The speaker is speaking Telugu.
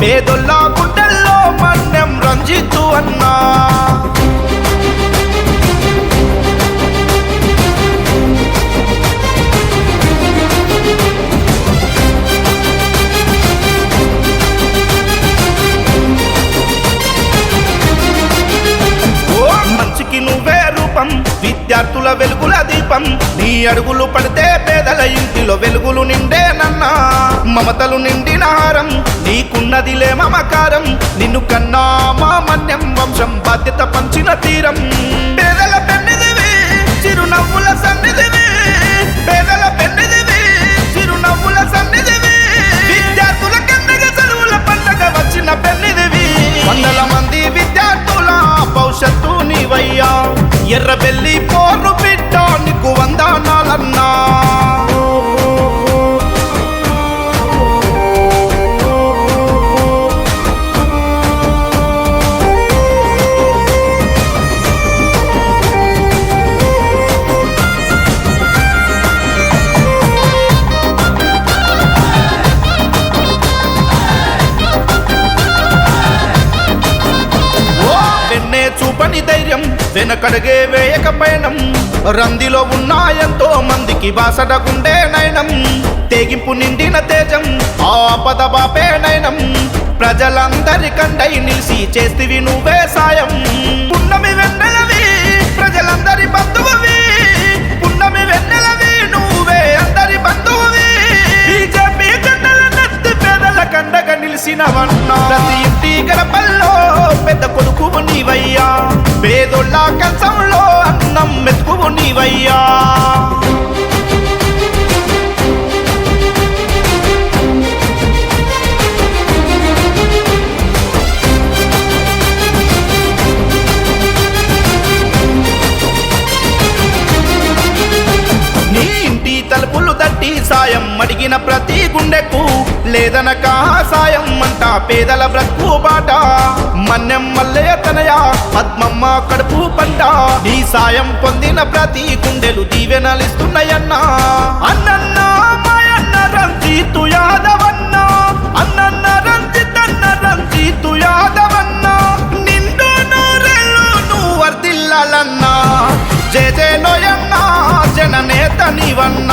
పేదొల్లా గుండెల్లో మన్యం రంజిత్తు అన్నా మంచికి నువ్వే రూపం విద్యార్థుల వెలుగుల దీపం నీ అడుగులు పడితే పేదల ఇంటిలో వెలుగులు నిండేనన్నా మమతలు నిండిన హారం నీకున్నదిలే మమకారం నిన్ను కన్నా మా మన్యం వంశం బాధ్యత పంచిన తీరం పేదల పెన్నిదివి చిరునవ్వుల సన్నిధివి పేదల పెన్నిదివి చిరునవ్వుల సన్నిధివి విద్యార్థుల కన్నగ చదువుల పండగ వచ్చిన పెన్నిదివి వందల మంది విద్యార్థుల భవిష్యత్తు నీవయ్యా ఎర్రబెల్లి పోరు బిడ్డ నీకు వందనాలన్నా చూపని ధైర్యం వెనకడగే వేయకపోయినం రందిలో ఉన్న ఎంతో మందికి బాసట గుండె నయనం తెగింపు నిండిన తేజం ఆపద బాపే నయనం ప్రజలందరికండై నిలిసి చేస్తివి నువ్వే సాయం పున్నమి వెన్నెలవి ప్రజలందరి బంధువువి పున్నమి వెన్నెలవి నువ్వే అందరి బంధువువి బీజేపీ జెండల నెత్తి పేదల కండగా నిలిసినవన్నా ప్రతి ఇంటి గడపల్లో పెద్ద కొడుకువు నీవయ్యా పేదోళ్ళ కంచంలో అన్నం మెతుకువు నీవయ్యా నీ ఇంటి తలుపులు తట్టి సాయం అడిగిన ప్రతి గుండెకు లేదనక సాయం అంట పేదల బ్రతుకు బాట మన్యం మల్లయ్య తనయ పద్మమ్మ కడుపు పంట నీ సాయం పొందిన ప్రతి గుండెలు దీవెనలిస్తున్నాయన్నా అన్నన్న మాయన్న రంజిత్తు యాదవన్న అన్నన్న రంజితన్న రంజిత్తు యాదవన్న నిండు నూరెళ్ళు నువ్వు వర్దిల్లాలన్నా జయ జయ లోయన్నా జననేత నీవన్నా